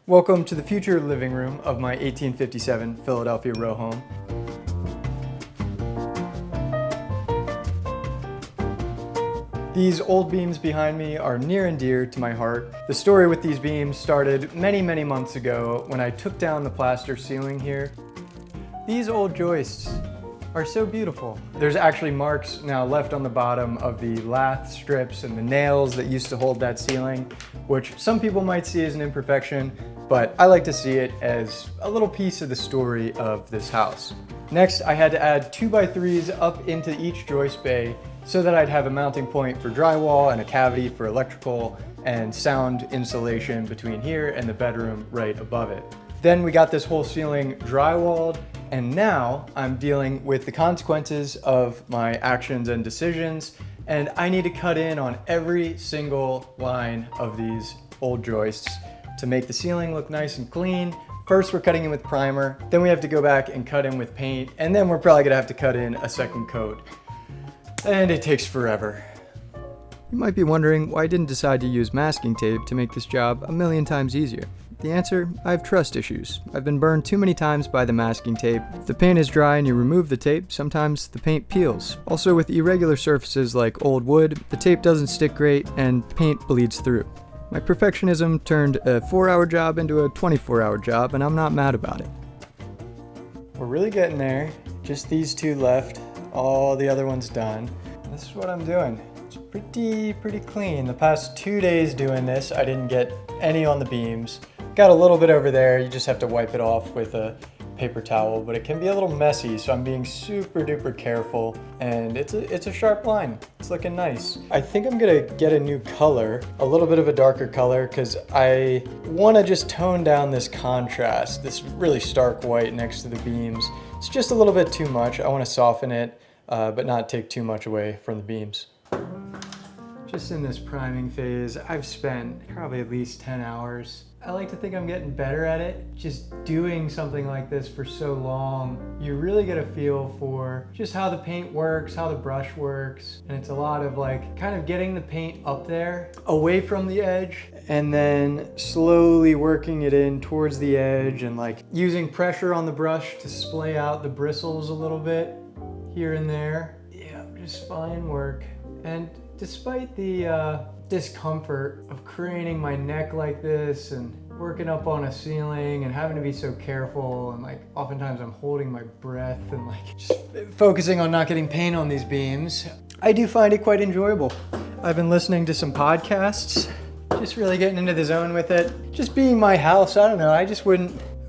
Welcome to the future living room of my 1857 Philadelphia row home. These old beams behind me are near and dear to my heart. The story with these beams started many months ago when I took down the plaster ceiling here. These old joists are so beautiful. There's actually marks now left on the bottom of the lath strips and the nails that used to hold that ceiling, which some people might see as an imperfection, but I like to see it as a little piece of the story of this house. Next, I had to add 2x3s up into each joist bay so that I'd have a mounting point for drywall and a cavity for electrical and sound insulation between here and the bedroom right above it. Then we got this whole ceiling drywalled, and now I'm dealing with the consequences of my actions and decisions, and I need to cut in on every single line of these old joists to make the ceiling look nice and clean. First, we're cutting in with primer, then we have to go back and cut in with paint, and then we're probably gonna have to cut in a second coat. And it takes forever. You might be wondering why I didn't decide to use masking tape to make this job a million times easier. The answer, I have trust issues. I've been burned too many times by the masking tape. If the paint is dry and you remove the tape, sometimes the paint peels. Also, with irregular surfaces like old wood, the tape doesn't stick great and paint bleeds through. My perfectionism turned a 4-hour job into a 24-hour job, and I'm not mad about it. We're really getting there. Just these two left. All the other ones done. This is what I'm doing. It's pretty clean. The past 2 days doing this, I didn't get any on the beams. Got a little bit over there. You just have to wipe it off with a paper towel, but it can be a little messy, so I'm being super duper careful, and it's a sharp line. It's looking nice. I think I'm gonna get a new color, a little bit of a darker color, because I want to just tone down this contrast, this really stark white next to the beams. It's just a little bit too much. I want to soften it, but not take too much away from the beams. Just in this priming phase, I've spent probably at least 10 hours. I like to think I'm getting better at it. Just doing something like this for so long, you really get a feel for just how the paint works, how the brush works. And it's a lot of like kind of getting the paint up there, away from the edge, and then slowly working it in towards the edge and like using pressure on the brush to splay out the bristles a little bit here and there. Yeah, just fine work. And despite the discomfort of craning my neck like this and working up on a ceiling and having to be so careful, and like oftentimes I'm holding my breath and like just focusing on not getting paint on these beams, I do find it quite enjoyable. I've been listening to some podcasts, just really getting into the zone with it. Just being my house, I don't know, I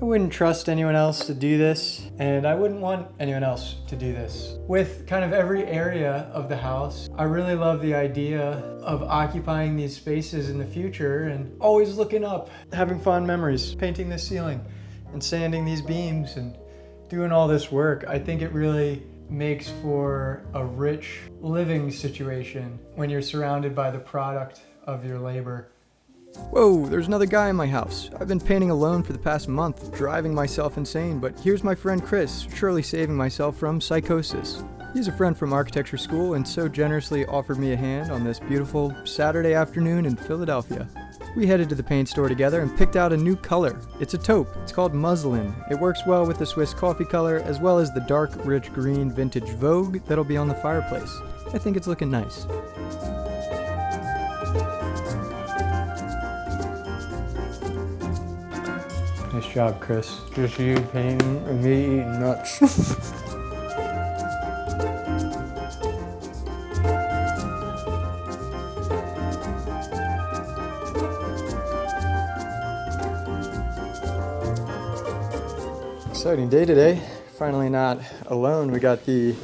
wouldn't trust anyone else to do this, and I wouldn't want anyone else to do this. With kind of every area of the house, I really love the idea of occupying these spaces in the future and always looking up, having fond memories, painting this ceiling and sanding these beams and doing all this work. I think it really makes for a rich living situation when you're surrounded by the product of your labor. Whoa, there's another guy in my house. I've been painting alone for the past month, driving myself insane, but here's my friend Chris, surely saving myself from psychosis. He's a friend from architecture school and so generously offered me a hand on this beautiful Saturday afternoon in Philadelphia. We headed to the paint store together and picked out a new color. It's a taupe. It's called muslin. It works well with the Swiss coffee color as well as the dark, rich green vintage Vogue that'll be on the fireplace. I think it's looking nice. Nice job, Chris. Just you painting and me eating nuts. Exciting day today. Finally not alone. We got the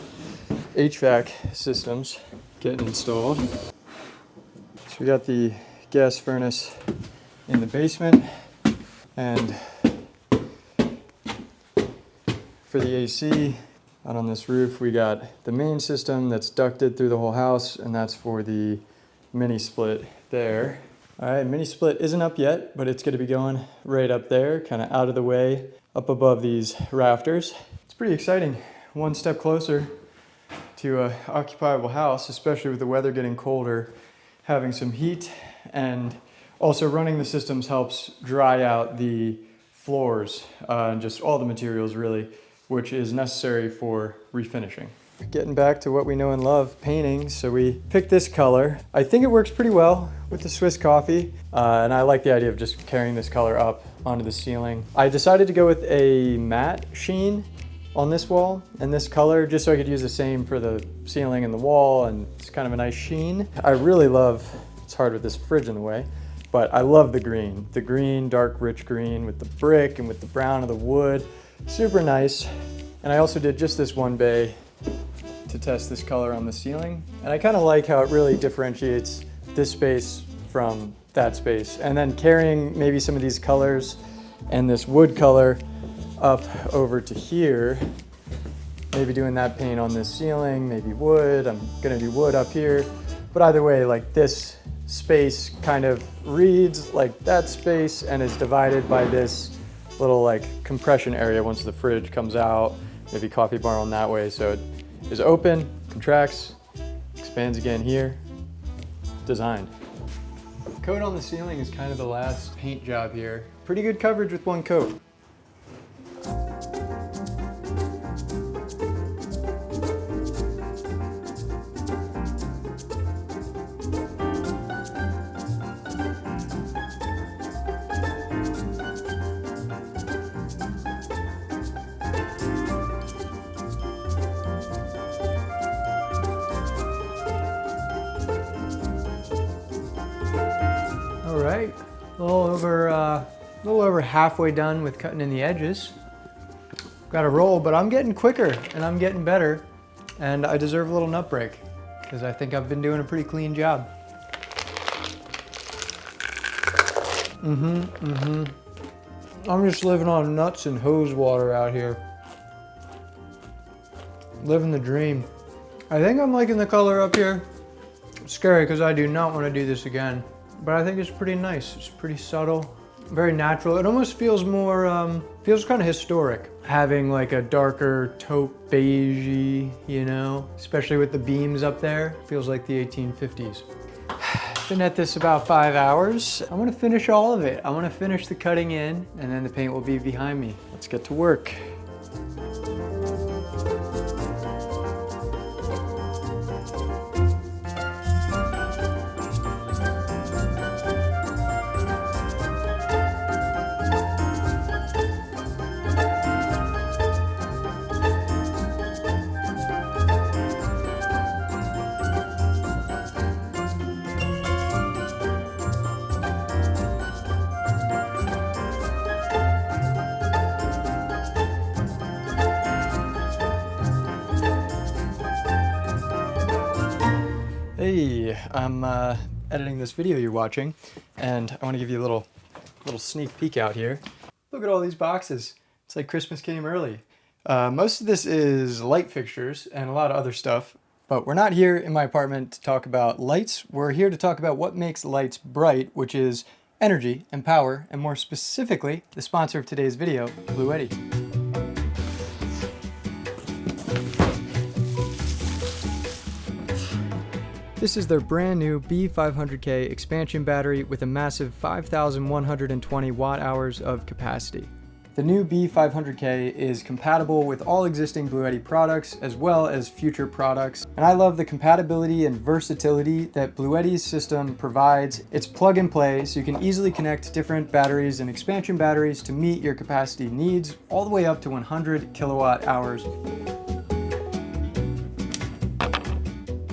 HVAC systems getting installed. So we got the gas furnace in the basement, and for the AC, out on this roof, we got the main system that's ducted through the whole house, and that's for the mini split there. All right, mini split isn't up yet, but it's gonna be going right up there, kind of out of the way, up above these rafters. It's pretty exciting. One step closer to an occupiable house, especially with the weather getting colder, having some heat and Also, running the systems helps dry out the floors and just all the materials really, which is necessary for refinishing. Getting back to what we know and love, painting. So we picked this color. I think it works pretty well with the Swiss coffee. And I like the idea of just carrying this color up onto the ceiling. I decided to go with a matte sheen on this wall and this color, just so I could use the same for the ceiling and the wall, and it's kind of a nice sheen. I really love, it's hard with this fridge in the way, but I love the green, dark, rich green with the brick and with the brown of the wood. Super nice. And I also did just this one bay to test this color on the ceiling. And I kind of like how it really differentiates this space from that space. And then carrying maybe some of these colors and this wood color up over to here, maybe doing that paint on this ceiling, maybe wood. I'm gonna do wood up here. But either way, like this space kind of reads like that space and is divided by this little like compression area once the fridge comes out, maybe coffee bar on that way. So it is open, contracts, expands again here, designed. Coat on the ceiling is kind of the last paint job here. Pretty good coverage with one coat. All right, a little over halfway done with cutting in the edges. Got to roll, but I'm getting quicker and I'm getting better, and I deserve a little nut break because I think I've been doing a pretty clean job. I'm just living on nuts and hose water out here. Living the dream. I think I'm liking the color up here. It's scary because I do not want to do this again. But I think it's pretty nice. It's pretty subtle, very natural. It almost feels more, feels kind of historic, having like a darker taupe beigey, you know, especially with the beams up there. Feels like the 1850s. Been at this about 5 hours. I want to finish all of it. I want to finish the cutting in, and then the paint will be behind me. Let's get to work. Hey, I'm editing this video you're watching, and I want to give you a little sneak peek out here. Look at all these boxes. It's like Christmas came early. Most of this is light fixtures and a lot of other stuff, but we're not here in my apartment to talk about lights. We're here to talk about what makes lights bright, which is energy and power, and more specifically, the sponsor of today's video, Bluetti. This is their brand new B500K expansion battery with a massive 5,120 watt hours of capacity. The new B500K is compatible with all existing Bluetti products as well as future products. And I love the compatibility and versatility that Bluetti's system provides. It's plug and play, so you can easily connect different batteries and expansion batteries to meet your capacity needs, all the way up to 100 kilowatt hours.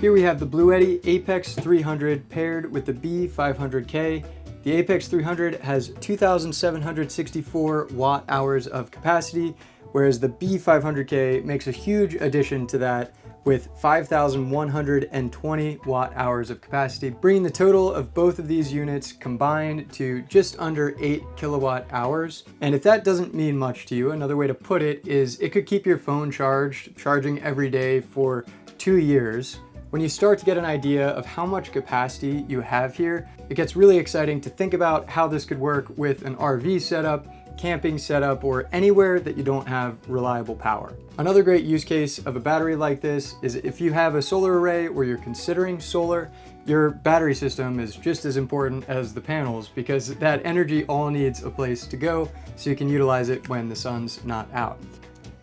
Here we have the Bluetti Apex 300 paired with the B500K. The Apex 300 has 2,764 watt hours of capacity, whereas the B500K makes a huge addition to that with 5,120 watt hours of capacity, bringing the total of both of these units combined to just under 8 kilowatt hours. And if that doesn't mean much to you, another way to put it is it could keep your phone charging every day for 2 years. When you start to get an idea of how much capacity you have here, it gets really exciting to think about how this could work with an RV setup, camping setup, or anywhere that you don't have reliable power. Another great use case of a battery like this is if you have a solar array or you're considering solar, Your battery system is just as important as the panels because that energy all needs a place to go so you can utilize it when the sun's not out.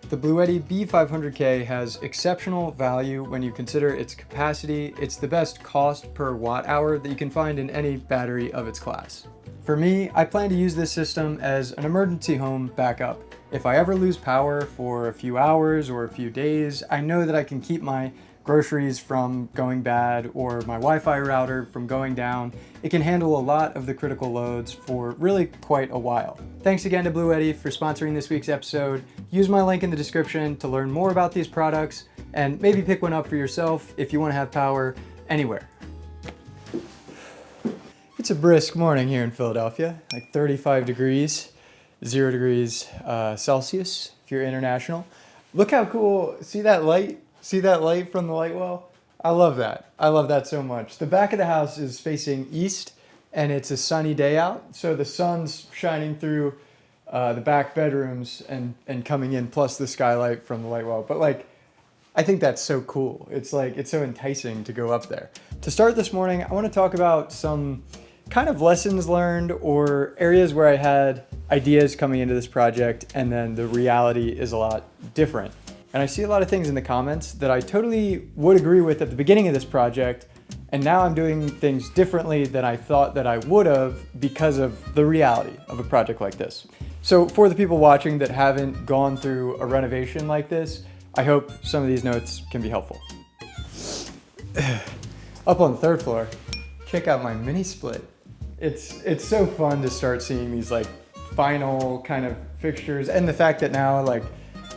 The Bluetti B500K has exceptional value when you consider its capacity. It's the best cost per watt hour that you can find in any battery of its class. For me, I plan to use this system as an emergency home backup. If I ever lose power for a few hours or a few days, I know that I can keep my groceries from going bad or my Wi-Fi router from going down. It can handle a lot of the critical loads for really quite a while. Thanks again to Bluetti for sponsoring this week's episode. Use my link in the description to learn more about these products and maybe pick one up for yourself if you want to have power anywhere. It's a brisk morning here in Philadelphia, like 35 degrees, 0 degrees Celsius if you're international. Look how cool, see that light? See that light from the light well? I love that. I love that so much. The back of the house is facing east and it's a sunny day out. So the sun's shining through the back bedrooms and coming in, plus the skylight from the light well. But like, I think that's so cool. It's like, it's so enticing to go up there. To start this morning, I want to talk about some kind of lessons learned or areas where I had ideas coming into this project and then the reality is a lot different. And I see a lot of things in the comments that I totally would agree with at the beginning of this project, and now I'm doing things differently than I thought that I would have because of the reality of a project like this. So for the people watching that haven't gone through a renovation like this, I hope some of these notes can be helpful. Up on the third floor, check out my mini split. It's so fun to start seeing these like final kind of fixtures, and the fact that now like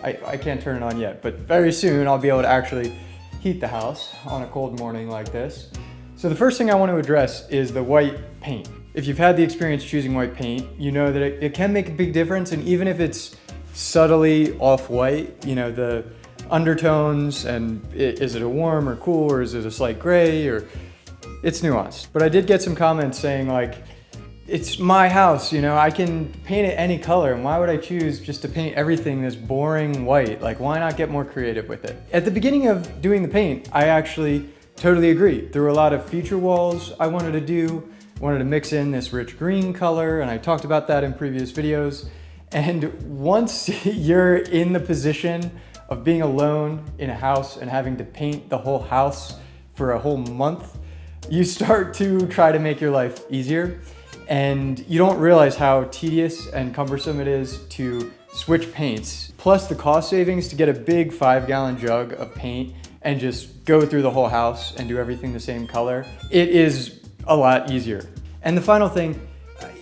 I can't turn it on yet, but very soon I'll be able to actually heat the house on a cold morning like this. So the first thing I want to address is the white paint. If you've had the experience choosing white paint, you know that it can make a big difference, and even if it's subtly off-white, you know, the undertones and is it a warm or cool or is it a slight gray, or it's nuanced. But I did get some comments saying like, it's my house, you know, I can paint it any color, and why would I choose just to paint everything this boring white? Like, why not get more creative with it? At the beginning of doing the paint, I actually totally agree. There were a lot of feature walls I wanted to mix in this rich green color, and I talked about that in previous videos. And once you're in the position of being alone in a house and having to paint the whole house for a whole month, you start to try to make your life easier. And you don't realize how tedious and cumbersome it is to switch paints. Plus the cost savings to get a big 5-gallon jug of paint and just go through the whole house and do everything the same color. It is a lot easier. And the final thing,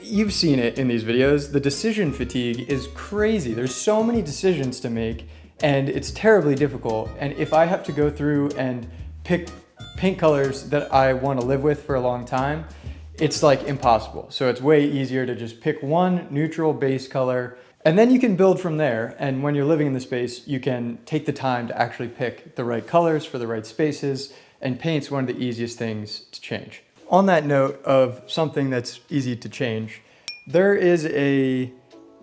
you've seen it in these videos, the decision fatigue is crazy. There's so many decisions to make and it's terribly difficult. And if I have to go through and pick paint colors that I want to live with for a long time, it's like impossible. So it's way easier to just pick one neutral base color, and then you can build from there. And when you're living in the space, you can take the time to actually pick the right colors for the right spaces, and paint's one of the easiest things to change. On that note of something that's easy to change, there is a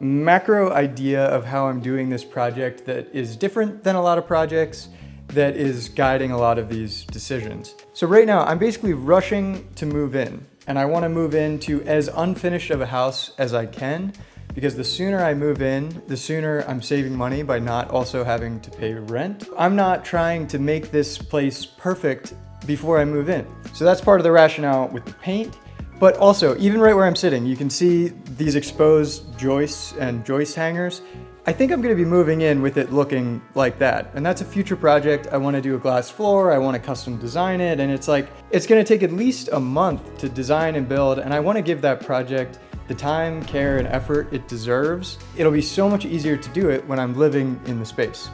macro idea of how I'm doing this project that is different than a lot of projects, that is guiding a lot of these decisions. So right now, I'm basically rushing to move in. And I want to move into as unfinished of a house as I can, because the sooner I move in, the sooner I'm saving money by not also having to pay rent. I'm not trying to make this place perfect before I move in. So that's part of the rationale with the paint. But also, even right where I'm sitting, you can see these exposed joists and joist hangers. I think I'm going to be moving in with it looking like that. And that's a future project. I want to do a glass floor. I want to custom design it. And it's like, it's going to take at least a month to design and build. And I want to give that project the time, care, and effort it deserves. It'll be so much easier to do it when I'm living in the space.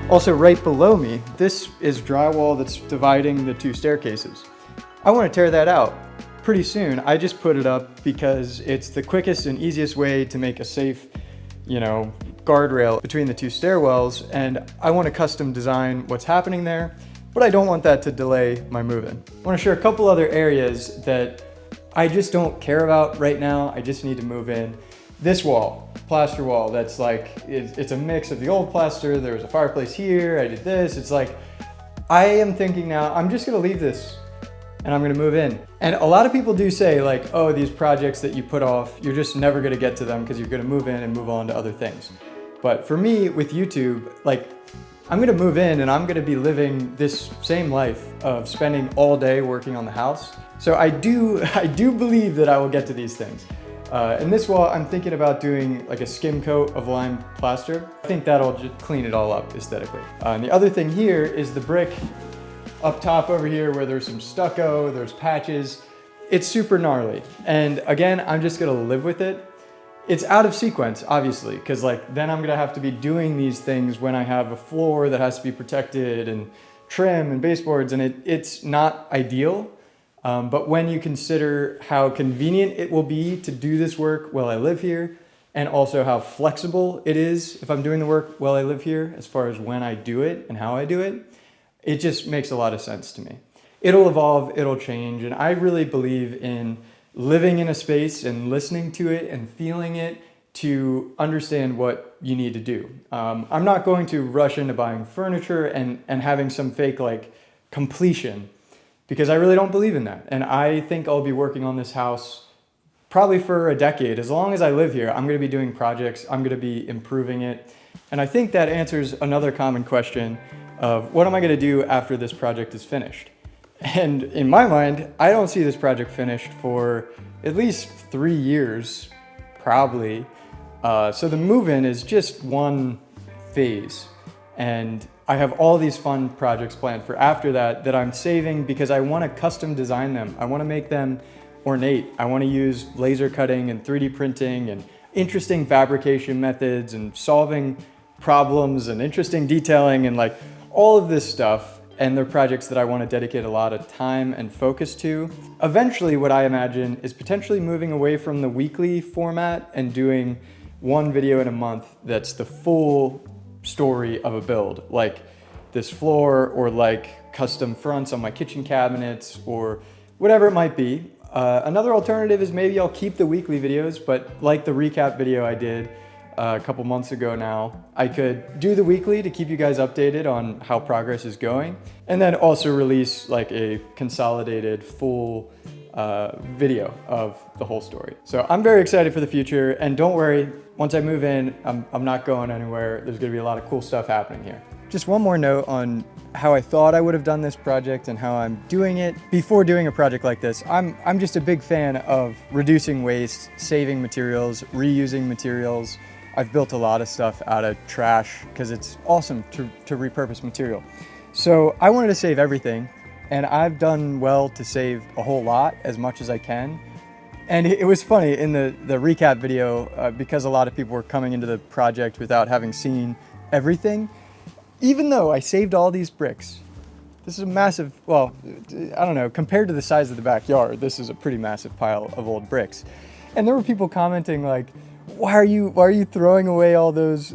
Also, right below me, this is drywall that's dividing the two staircases. I want to tear that out pretty soon. I just put it up because it's the quickest and easiest way to make a safe, you know, guardrail between the two stairwells, and I want to custom design what's happening there, but I don't want that to delay my move-in. I want to share a couple other areas that I just don't care about right now. I just need to move in. This wall, plaster wall, that's like, it's a mix of the old plaster, there was a fireplace here, I did this. It's like, I am thinking now, I'm just gonna leave this and I'm gonna move in. And a lot of people do say like, oh, these projects that you put off, you're just never gonna get to them because you're gonna move in and move on to other things. But for me with YouTube, like, I'm gonna move in and I'm gonna be living this same life of spending all day working on the house. So I do believe that I will get to these things. And this wall, I'm thinking about doing like a skim coat of lime plaster. I think that'll just clean it all up aesthetically. And the other thing here is the brick up top over here where there's some stucco, there's patches. It's super gnarly. And again, I'm just gonna live with it. It's out of sequence, obviously, because like then I'm gonna have to be doing these things when I have a floor that has to be protected and trim and baseboards, and it's not ideal. But when you consider how convenient it will be to do this work while I live here, and also how flexible it is if I'm doing the work while I live here, as far as when I do it and how I do it, it just makes a lot of sense to me. It'll evolve, it'll change, and I really believe in living in a space and listening to it and feeling it to understand what you need to do. I'm not going to rush into buying furniture and having some fake like completion, because I really don't believe in that. And I think I'll be working on this house probably for a decade. As long as I live here, I'm gonna be doing projects, I'm gonna be improving it. And I think that answers another common question of what am I gonna do after this project is finished? And in my mind, I don't see this project finished for at least 3 years, probably. So the move-in is just one phase. And I have all these fun projects planned for after that I'm saving because I want to custom design them. I want to make them ornate. I want to use laser cutting and 3D printing and interesting fabrication methods and solving problems and interesting detailing and like all of this stuff. And they're projects that I want to dedicate a lot of time and focus to. Eventually, what I imagine is potentially moving away from the weekly format and doing one video in a month that's the full story of a build, like this floor or like custom fronts on my kitchen cabinets or whatever it might be. Another alternative is maybe I'll keep the weekly videos, but like the recap video I did a couple months ago now, I could do the weekly to keep you guys updated on how progress is going, and then also release like a consolidated full video of the whole story. So I'm very excited for the future, and don't worry, once I move in, I'm not going anywhere. There's gonna be a lot of cool stuff happening here. Just one more note on how I thought I would have done this project and how I'm doing it. Before doing a project like this, I'm just a big fan of reducing waste, saving materials, reusing materials. I've built a lot of stuff out of trash because it's awesome to repurpose material. So I wanted to save everything, and I've done well to save a whole lot, as much as I can. And it was funny in the recap video, because a lot of people were coming into the project without having seen everything. Even though I saved all these bricks, this is a massive, well, I don't know, compared to the size of the backyard, this is a pretty massive pile of old bricks. And there were people commenting like, why are you throwing away all those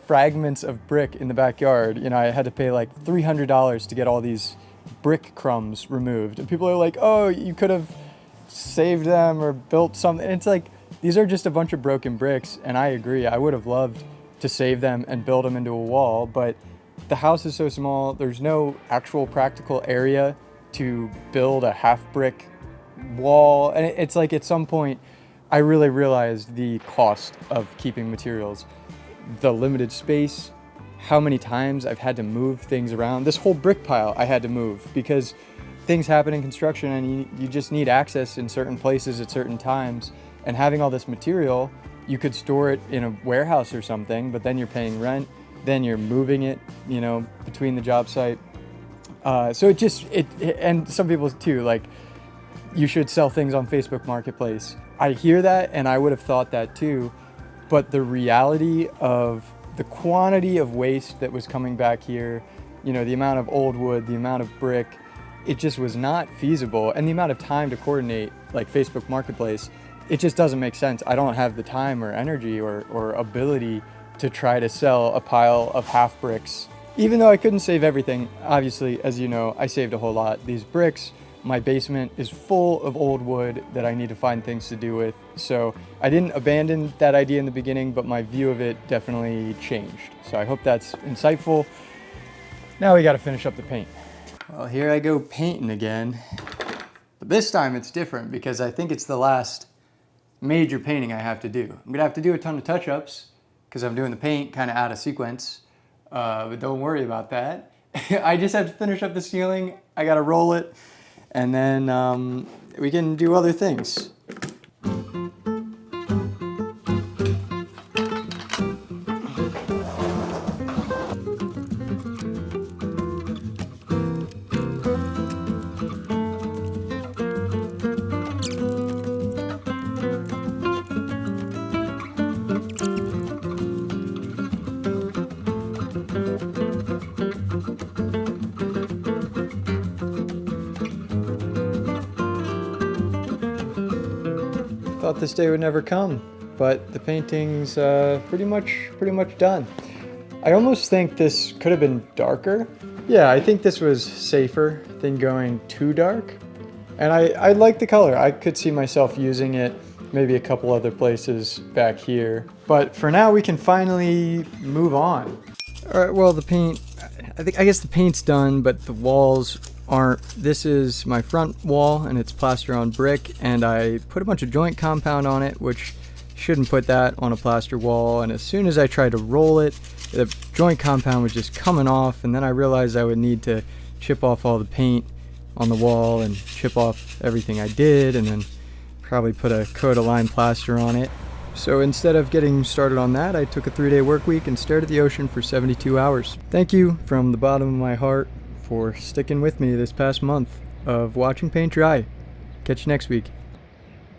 fragments of brick in the backyard? You know, I had to pay like $300 to get all these brick crumbs removed. And people are like, oh, you could have saved them or built something. And it's like, these are just a bunch of broken bricks. And I agree, I would have loved to save them and build them into a wall, but the house is so small, there's no actual practical area to build a half brick wall. And it's like at some point, I really realized the cost of keeping materials, the limited space, how many times I've had to move things around. This whole brick pile I had to move because things happen in construction and you just need access in certain places at certain times. And having all this material, you could store it in a warehouse or something, but then you're paying rent, then you're moving it, you know, between the job site. So and some people too, like, you should sell things on Facebook Marketplace. I hear that, and I would have thought that too, but the reality of the quantity of waste that was coming back here, you know, the amount of old wood, the amount of brick, it just was not feasible. And the amount of time to coordinate like Facebook Marketplace, it just doesn't make sense. I don't have the time or energy or ability to try to sell a pile of half bricks. Even though I couldn't save everything, obviously, as you know, I saved a whole lot. These bricks my basement is full of old wood that I need to find things to do with. So I didn't abandon that idea in the beginning, but my view of it definitely changed. So I hope that's insightful. Now we got to finish up the paint. Well, here I go painting again. But this time it's different because I think it's the last major painting I have to do. I'm gonna have to do a ton of touch-ups because I'm doing the paint kind of out of sequence. But don't worry about that. I just have to finish up the ceiling. I gotta roll it, and then we can do other things. Thought this day would never come, but the painting's pretty much done. I almost think this could have been darker. Yeah, I think this was safer than going too dark. And I like the color. I could see myself using it maybe a couple other places back here. But for now, we can finally move on. All right, well, the paint, I guess the paint's done, but the walls aren't. This is my front wall and it's plaster on brick, and I put a bunch of joint compound on it, which shouldn't put that on a plaster wall. And as soon as I tried to roll it, the joint compound was just coming off, and then I realized I would need to chip off all the paint on the wall and chip off everything I did, and then probably put a coat of lime plaster on it. So instead of getting started on that, I took a 3-day work week and stared at the ocean for 72 hours. Thank you from the bottom of my heart for sticking with me this past month of watching paint dry. Catch you next week.